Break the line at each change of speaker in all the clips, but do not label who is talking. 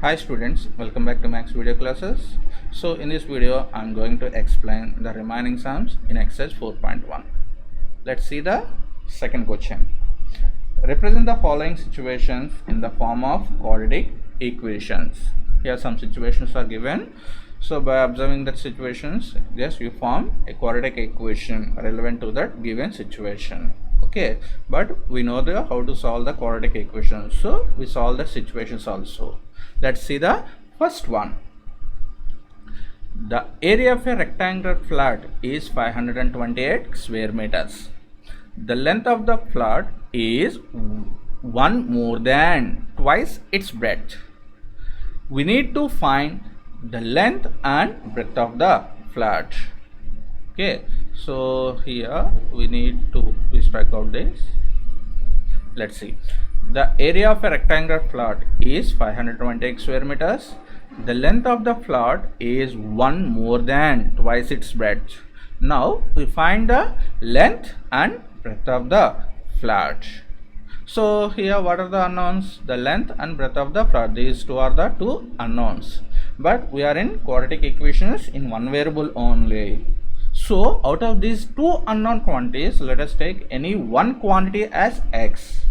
Hi students, welcome back to Max video classes. So in this video I'm going to explain the remaining sums in exercise 4.1. Let's see the second question. Represent the following situations in the form of quadratic equations. Here some situations are given. So by observing that situations, just you form a quadratic equation relevant to that given situation. Okay, but we know how to solve the quadratic equations, so we solve the situations also. Let's see the first one. The area of a rectangular flat is 528 square meters. The length of the flat is one more than twice its breadth. We need to find the length and breadth of the flat. Okay, so here we need to strike out this. Let's see. The area of a rectangular flat is 528 square meters. The length of the flat is one more than twice its breadth. Now we find the length and breadth of the flat. So here what are the unknowns? The length and breadth of the flat. These two are the two unknowns. But we are in quadratic equations in one variable only. So out of these two unknown quantities, let us take any one quantity as x.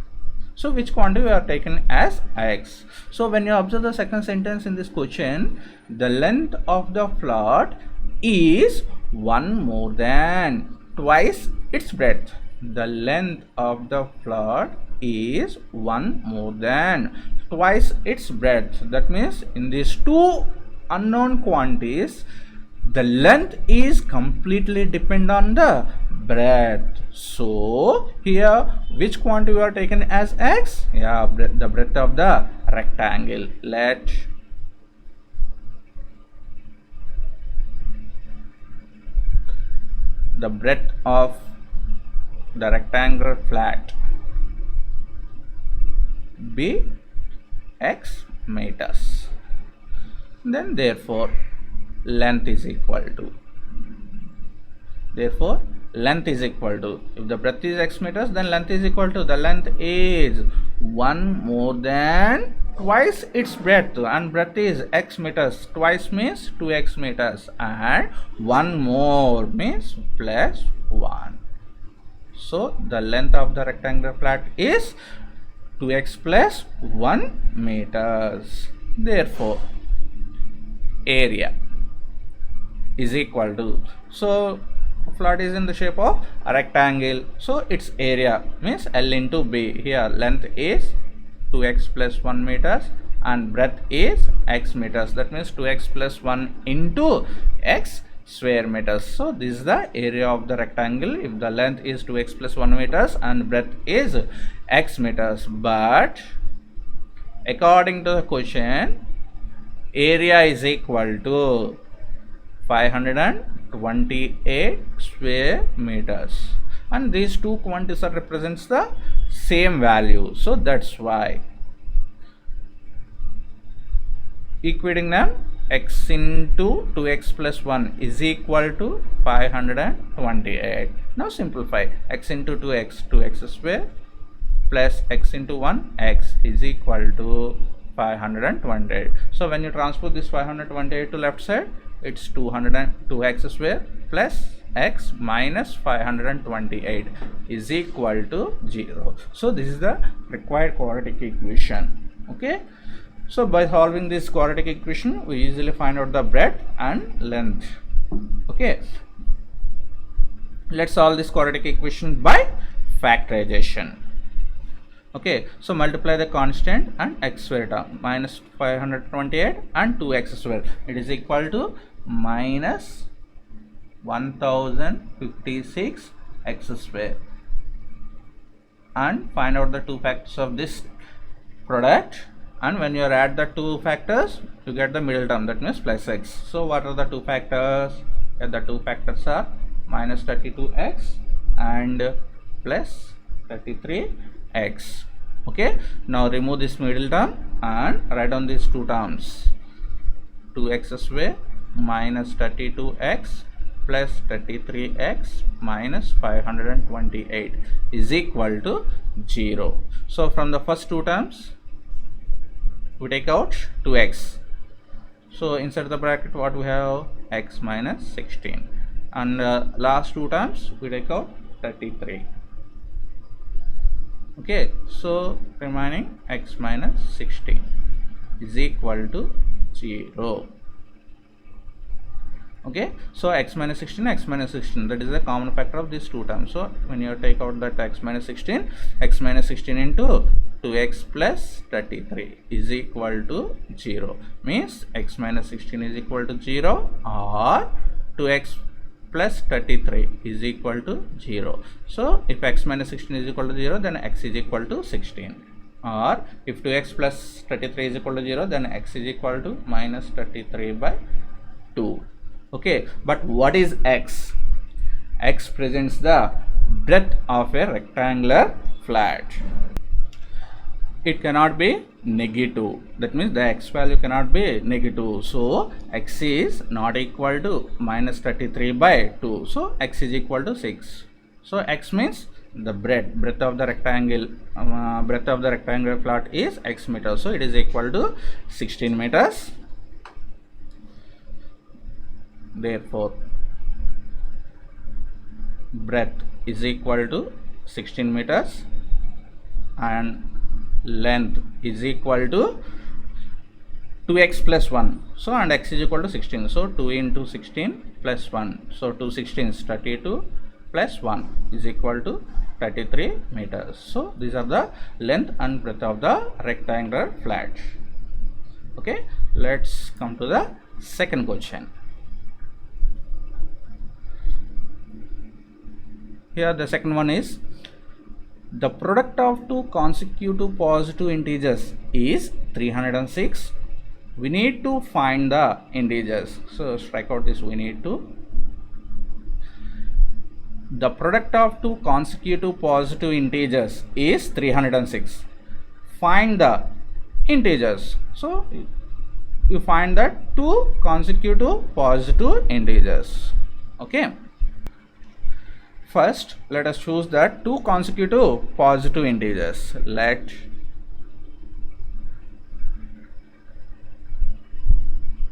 So which quantity we are taken as x? So when you observe the second sentence in this question, the length of the flat is one more than twice its breadth. The length of the flat is one more than twice its breadth. That means in these two unknown quantities, the length is completely dependent on the breadth. So here which quantity we are taken as x? Yeah, the breadth of the rectangle. Let the breadth of the rectangular flat be x meters. Then therefore length is equal to, if the breadth is x meters, then length is equal to, the length is one more than twice its breadth, and breadth is x meters. Twice means 2x meters, and one more means plus 1. So the length of the rectangular flat is 2x plus 1 meters. Therefore area is equal to, so flat is in the shape of a rectangle, so its area means L into B. Here length is 2x plus 1 meters and breadth is x meters. That means 2x plus 1 into x square meters. So this is the area of the rectangle if the length is 2x plus 1 meters and breadth is x meters. But according to the question, area is equal to 528 square meters, and these two quantities represents the same value. So that's why equating them, x into 2x plus 1 is equal to 528. Now simplify. X into 2x, 2x square, plus x into 1, x is equal to 528. So when you transpose this 528 to left side, it's 202x square plus x minus 528 is equal to 0. So this is the required quadratic equation. Okay, so by solving this quadratic equation, we easily find out the breadth and length. Okay, let's solve this quadratic equation by factorization. Okay, so multiply the constant and x square term, minus 528 and 2x square, it is equal to minus 1056 x square, and find out the two factors of this product, and when you add the two factors you get the middle term, that means plus x. So what are the two factors? The two factors are minus 32x and plus 33x. Okay, now remove this middle term and write down these two terms, 2x square minus 32x plus 33x minus 528 is equal to 0. So from the first two terms we take out 2x. So inside the bracket what we have, x minus 16, and last two terms we take out 33. Okay, so remaining x minus 16 is equal to 0. Okay, so x minus 16, that is the common factor of these two terms. So when you take out that x minus 16 into 2x plus 33 is equal to 0, means x minus 16 is equal to 0, or 2x plus 33 is equal to 0. So if x minus 16 is equal to 0, then x is equal to 16, or if 2x plus 33 is equal to 0, then x is equal to minus 33 by 2. Okay, but what is x? X presents the breadth of a rectangular flat. It cannot be negative, that means the x value cannot be negative. So x is not equal to minus 33 by 2, so x is equal to 6. So x means the breadth of the rectangle, breadth of the rectangular flat is x meters, so it is equal to 16 meters. Therefore breadth is equal to 16 meters and length is equal to 2x plus 1. So and x is equal to 16, so 2 into 16 plus 1, so 2 16s 32 plus 1 is equal to 33 meters. So these are the length and breadth of the rectangular flat. Okay, let's come to the second question. Here the second one is, the product of two consecutive positive integers is 306. We need to find the integers. So strike out this we need to. The product of two consecutive positive integers is 306. Find the integers. So you find that two consecutive positive integers. Okay. First, let us choose that two consecutive positive integers. Let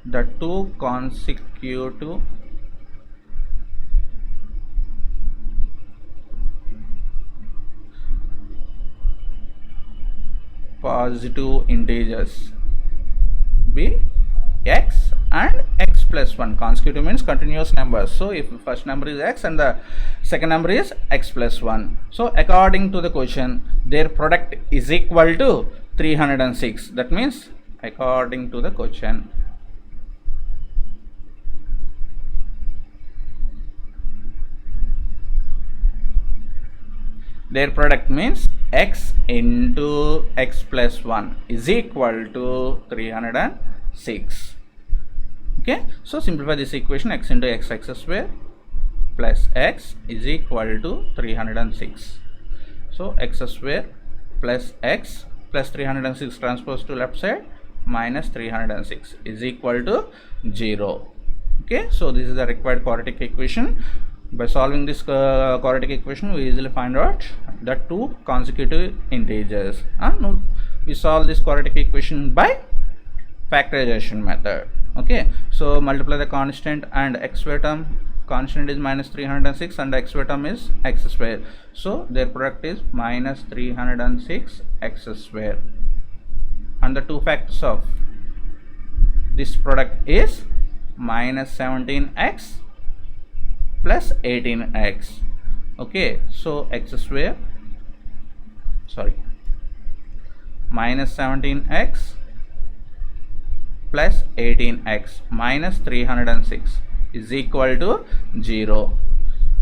the two consecutive positive integers be x and x plus 1. Consecutive means continuous numbers. So if first number is x and the second number is x plus 1, so according to the question their product is equal to 306. That means according to the question their product means x into x plus 1 is equal to 306. Okay, so simplify this equation. X into x square plus x is equal to 306. So x square plus x plus 306 transpose to left side minus 306 is equal to 0. Okay, so this is the required quadratic equation. By solving this quadratic equation we easily find out the two consecutive integers, and we solve this quadratic equation by factorization method. Okay, so multiply the constant and x square term. Constant is minus 306 and x square term is x square, so their product is minus 306 x square, and the two factors of this product is minus 17x plus 18x. Okay, so x square, minus 17x plus 18x minus 306 is equal to 0.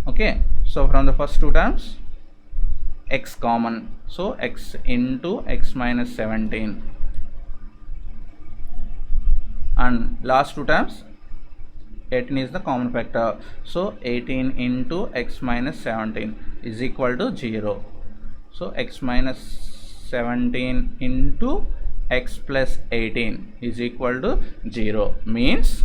Okay, so from the first two terms x common, so x into x minus 17, and last two terms 18 is the common factor, so 18 into x minus 17 is equal to 0. So x minus 17 into x plus 18 is equal to 0, means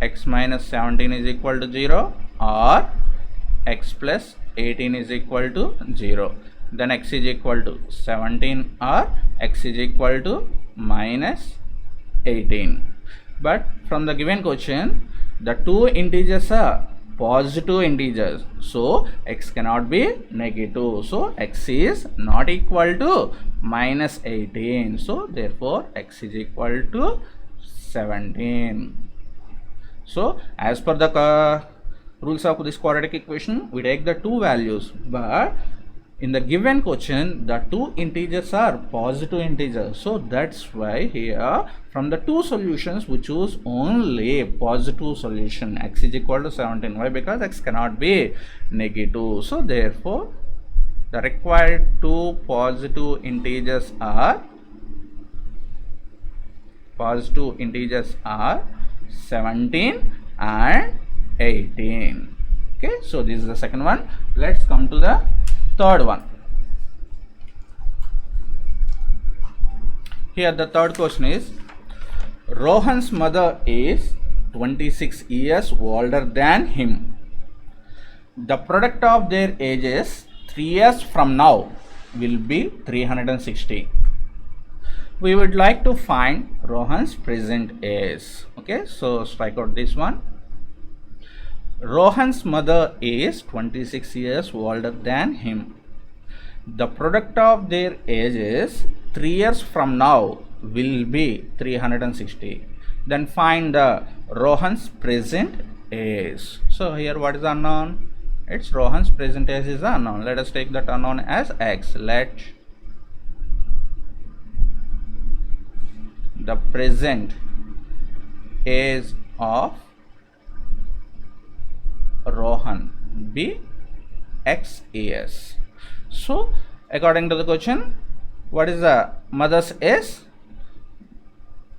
x minus 17 is equal to 0 or x plus 18 is equal to 0. then x is equal to 17 or x is equal to minus 18. But from the given question, the two integers are positive integers, so x cannot be negative, so x is not equal to minus 18, so therefore x is equal to 17. So as per the rules of this quadratic equation, we take the two values, but in the given question the two integers are positive integers, so that's why here from the two solutions we choose only a positive solution. X is equal to 17. Why? Because x cannot be negative, so therefore the required two positive integers are 17 and 18. Okay, so this is the second one. Let's come to the third one. Here the third question is, Rohan's mother is 26 years older than him. The product of their ages 3 years from now will be 360. We would like to find Rohan's present age. Okay, so strike out this one. Rohan's mother is 26 years older than him. The product of their ages 3 years from now will be 360. Then find the Rohan's present age. So here what is unknown? It's Rohan's present age is unknown. Let us take that unknown as x. Let the present age of Rohan be x years. So according to the question, what is the mother's age?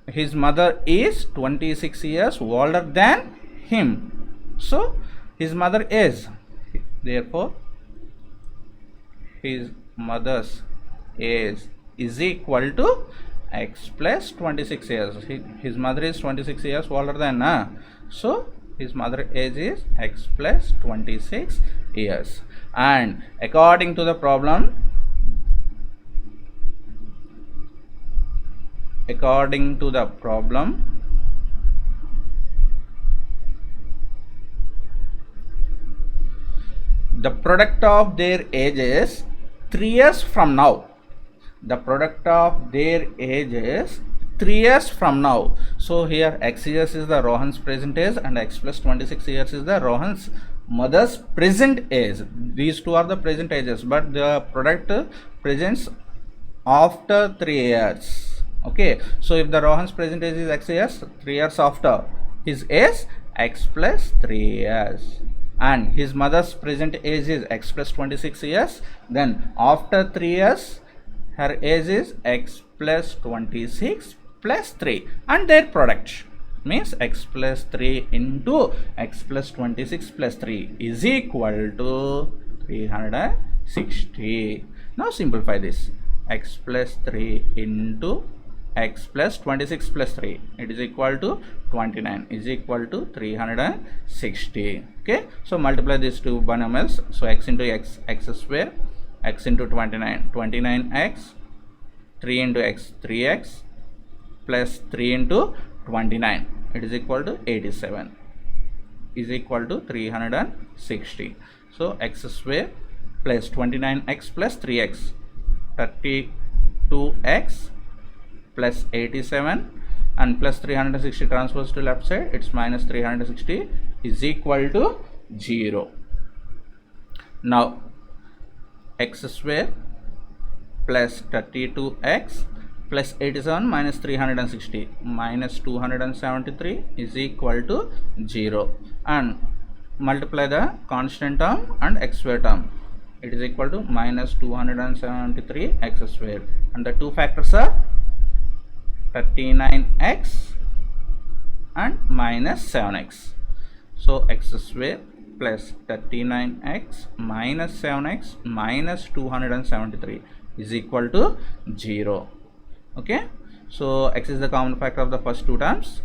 His mother is 26 years older than him, so his mother is, therefore his mother's age is equal to x plus 26 years. His mother is 26 years older than, so his mother age is x plus 26 years. And according to the problem, the product of their ages 3 years from now. The product of their ages 3 years from now. So here x years is the Rohan's present age and x plus 26 years is the Rohan's mother's present age. These two are the present ages, but the product presents after 3 years. Okay, so if the Rohan's present age is x years, 3 years after his age x plus 3 years, and his mother's present age is x plus 26 years, then after 3 years her age is x plus 26 plus 3, and their product means x plus 3 into x plus 26 plus 3 is equal to 360. Now simplify this. X plus 3 into x plus 26 plus 3, it is equal to 29, is equal to 360. Okay, so multiply these two binomials. So x into x, x square, x into 29, 29x, 3 into x, 3x, plus 3 into 29, it is equal to 87, is equal to 360. So x square plus 29x plus 3x, 32x plus 87, and plus 360 transfers to left side, it's minus 360, is equal to 0. Now x square plus 32x plus 87 minus 360 minus 273 is equal to 0, and multiply the constant term and x square term, it is equal to minus 273 x square, and the two factors are 39x and minus 7x. So x square plus 39x minus 7x minus 273 is equal to 0. Okay, so x is the common factor of the first two terms,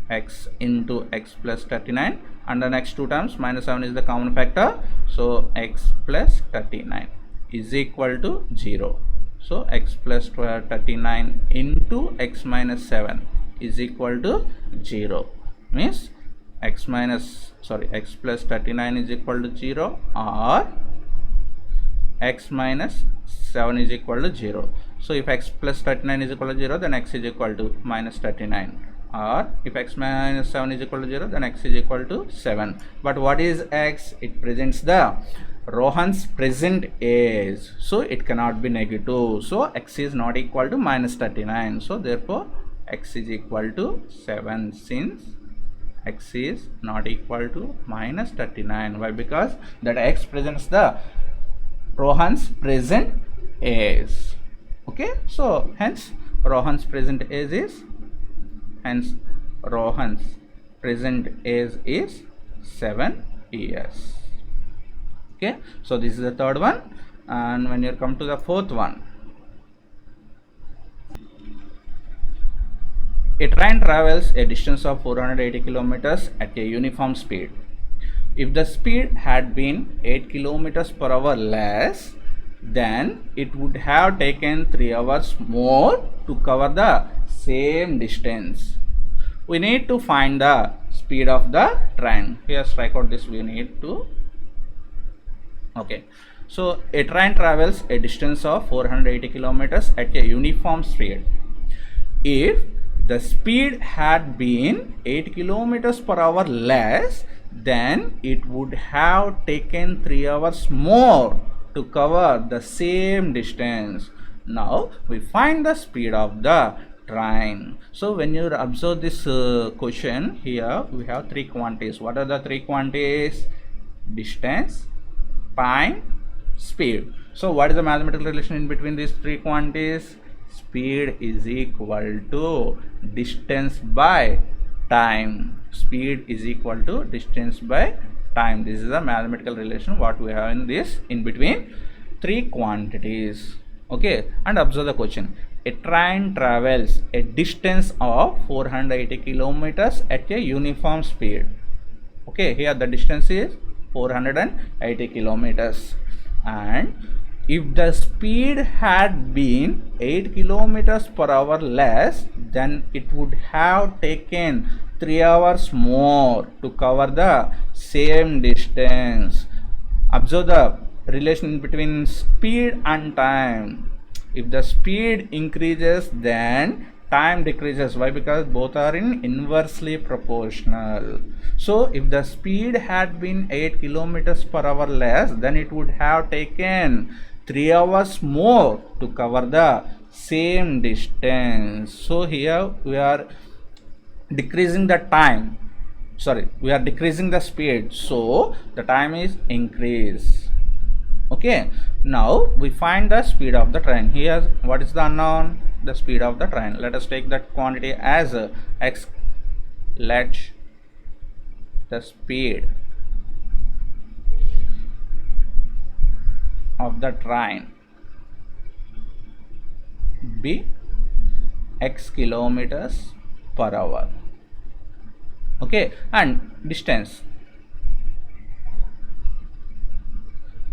x into x plus 39, and the next two terms minus 7 is the common factor, so x plus 39 is equal to 0. So x plus 39 into x minus 7 is equal to 0. Means x plus 39 is equal to 0, or x minus 7 is equal to 0. So if x plus 39 is equal to 0, then x is equal to minus 39, or if x minus 7 is equal to 0, then x is equal to 7. But what is x? It presents the Rohan's present age, so it cannot be negative. So x is not equal to minus 39. So therefore x is equal to 7, since x is not equal to minus 39. Why? Because that x presents the Rohan's present age. Okay, so hence Rohan's present age is 7 years. Okay, so this is the third one. And when you come to the fourth one, a train travels a distance of 480 kilometers at a uniform speed. If the speed had been 8 kilometers per hour less, then it would have taken 3 hours more to cover the same distance. We need to find the speed of the train. Here, strike out this. We need to. Okay, so a train travels a distance of 480 kilometers at a uniform speed. If the speed had been 8 kilometers per hour less, then it would have taken 3 hours more to cover the same distance. Now we find the speed of the train. So when you observe this question, here we have three quantities. What are the three quantities? Distance, time, speed. So what is the mathematical relation in between these three quantities? Speed is equal to distance by time. Speed is equal to distance by time. This is the mathematical relation what we have in this in between three quantities. Okay, and observe the question. A train travels a distance of 480 kilometers at a uniform speed. Okay, here the distance is 480 kilometers, and if the speed had been 8 kilometers per hour less, then it would have taken 3 hours more to cover the same distance. Observe the relation between speed and time. If the speed increases, then time decreases. Why? Because both are inversely proportional. So if the speed had been 8 kilometers per hour less, then it would have taken 3 hours more to cover the same distance. So here we are decreasing the time. We are decreasing the speed, so the time is increased. Okay, now we find the speed of the train. Here, what is the unknown? The speed of the train. Let us take that quantity as x. Let the speed of the train be x kilometers per hour. Okay, and distance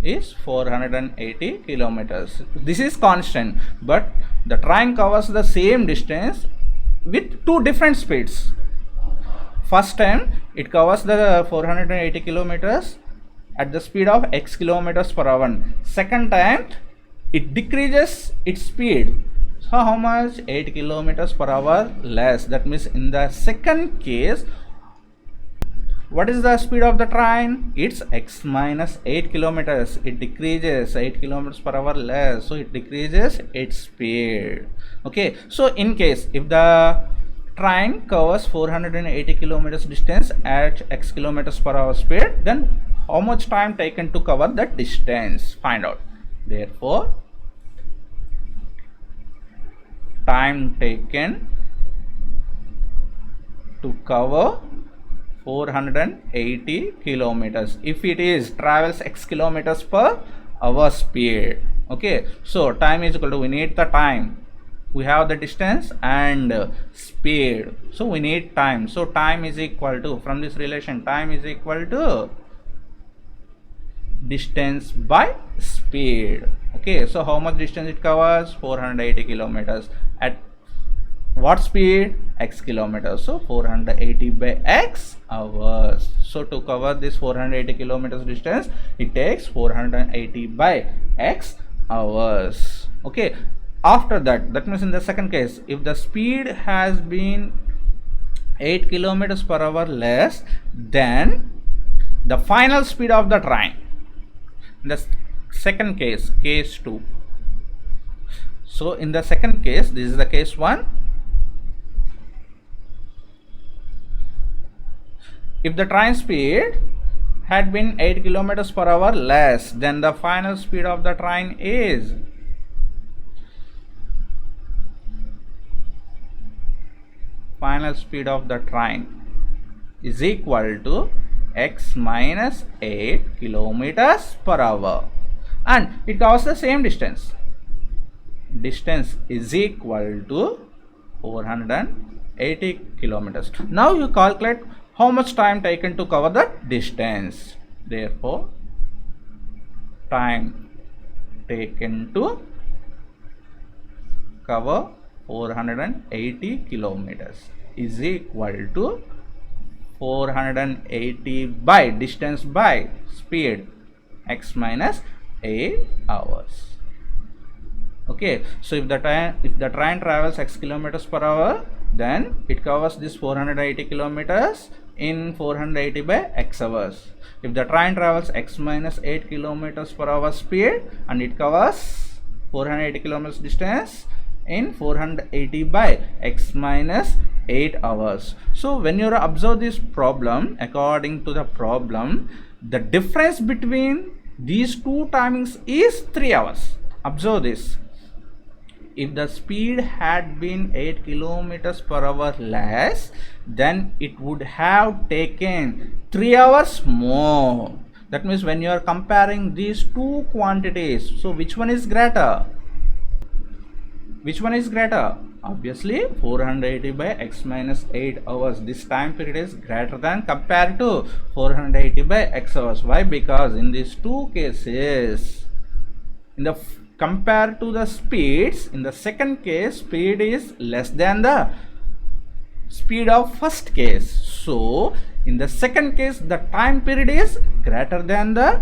is 480 kilometers. This is constant, but the train covers the same distance with two different speeds. First time it covers the 480 kilometers at the speed of x kilometers per hour. Second time it decreases its speed. So how much? 8 kilometers per hour less. That means in the second case, what is the speed of the train? It's x minus 8 kilometers. It decreases 8 kilometers per hour less. So it decreases its speed. Okay. So in case if the train covers 480 kilometers distance at x kilometers per hour speed, then how much time taken to cover that distance? Find out. Therefore, time taken to cover 480 kilometers if it is travels x kilometers per hour speed. Okay, so time is equal to, we need the time, we have the distance and speed, so we need time. So time is equal to, from this relation, time is equal to distance by speed. Okay, so how much distance it covers? 480 kilometers. At what speed? X kilometers. So 480 by X hours. So to cover this 480 kilometers distance, it takes 480 by X hours. Okay, after that, that means in the second case, if the speed has been 8 kilometers per hour less than the final speed of the train. In the second case, case 2. So in the second case, this is the case 1. If the train speed had been 8 kilometers per hour less than the final speed of the train is equal to x minus 8 kilometers per hour, and it covers the same distance. Distance is equal to 480 kilometers. Now you calculate how much time taken to cover the distance. Therefore, time taken to cover 480 kilometers is equal to 480 by distance by speed, x minus 8 hours. Okay, so if the train travels x kilometers per hour, then it covers this 480 kilometers in 480 by x hours. If the train travels x minus 8 kilometers per hour speed, and it covers 480 kilometers distance in 480 by x minus 8 hours. So when you observe this problem, according to the problem, the difference between these two timings is 3 hours. Observe this. If the speed had been 8 kilometers per hour less, then it would have taken 3 hours more. That means when you are comparing these two quantities, so which one is greater? Which one is greater? Obviously 480 by x minus 8 hours. This time period is greater than compared to 480 by x hours. Why? Because in these two cases, compared to the speeds, in the second case, speed is less than the speed of first case. So in the second case, the time period is greater than the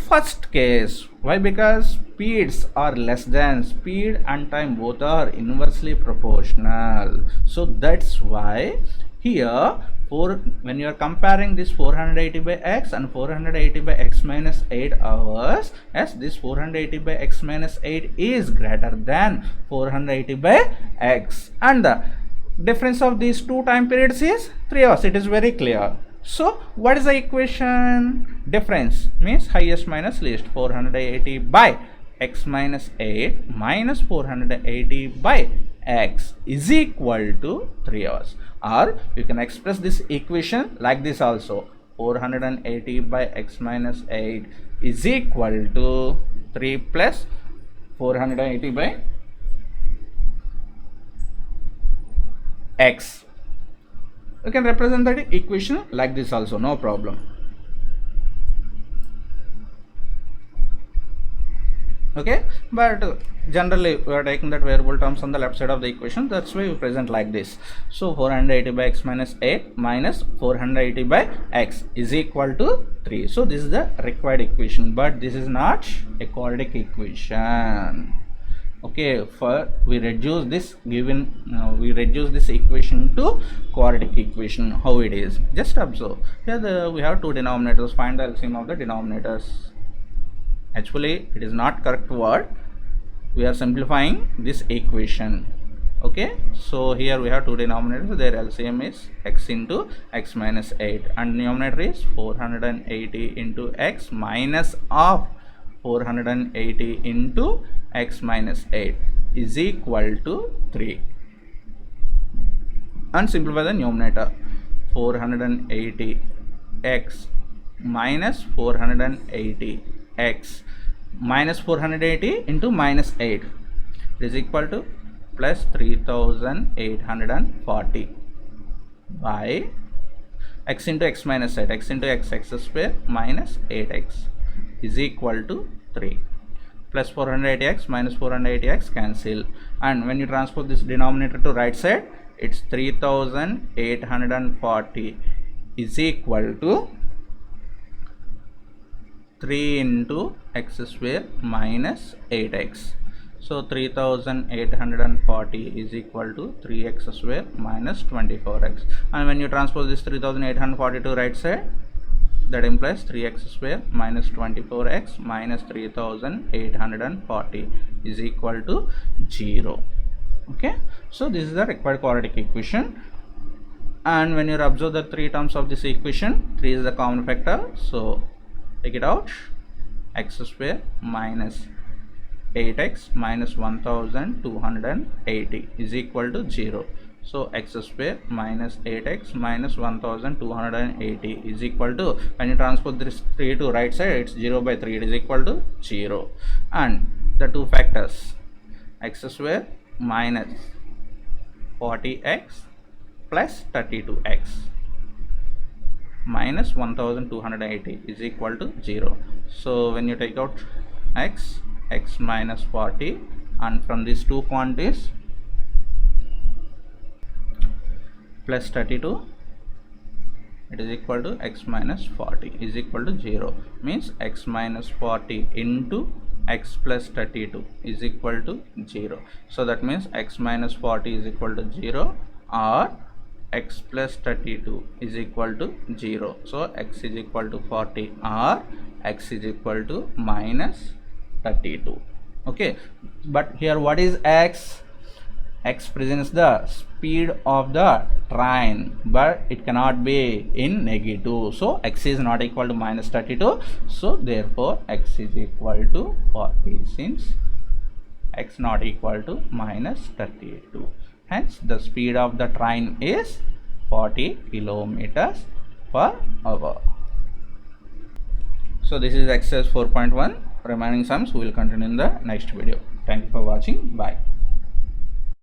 first case. Why? Because speeds are less than, speed and time both are inversely proportional. So that's why here when you are comparing this 480 by x and 480 by x minus 8 hours, as this 480 by x minus 8 is greater than 480 by x, and the difference of these two time periods is 3 hours. It is very clear. So what is the equation? Difference means highest minus least. 480 by x minus 8 minus 480 by x is equal to 3 hours. Or you can express this equation like this also. 480 by x minus 8 is equal to 3 plus 480 by x. You can represent that equation like this also, no problem. Okay, but generally we are taking that variable terms on the left side of the equation. That's why we present like this. So 480 by x minus 8 minus 480 by x is equal to 3. So this is the required equation, but this is not a quadratic equation. Okay, we reduce this equation to quadratic equation. How it is? Just observe. Here we have two denominators. Find the LCM of the denominators. Actually, it is not correct word. We are simplifying this equation. Okay, so here we have two denominators. Their LCM is x into x minus 8, and numerator is 480 into x minus of 480 into x minus 8 is equal to 3. And simplify the numerator. 480 x minus 480 x minus 480 into minus 8 is equal to plus 3840 by x into x minus 8, x into x square minus 8x is equal to 3. Plus 480x minus 480x cancel, and when you transpose this denominator to right side, it's 3840 is equal to 3 into x square minus 8x. So 3840 is equal to 3x square minus 24x, and when you transpose this 3840 to right side, that implies 3x square minus 24x minus 3840 is equal to 0. Okay, so this is the required quadratic equation, and when you observe the three terms of this equation, 3 is the common factor, so take it out. X square minus 8x minus 1280 is equal to 0. So x square minus 8x minus 1280 is equal to, when you transpose this 3 to right side, it's 0 by 3, it is equal to 0. And the two factors, x square minus 40x plus 32x minus 1280 is equal to 0. So when you take out x minus 40, and from these two quantities plus 32, it is equal to x minus 40 is equal to 0, means x minus 40 into x plus 32 is equal to 0. So that means x minus 40 is equal to 0, or x plus 32 is equal to 0. So x is equal to 40, or x is equal to minus 32. Okay, but here what is x? X presents the speed of the train, but it cannot be in negative, so x is not equal to minus 32, so therefore x is equal to 40, since x not equal to minus 32. Hence the speed of the train is 40 kilometers per hour. So this is exercise 4.1. Remaining sums we will continue in the next video. Thank you for watching. Bye.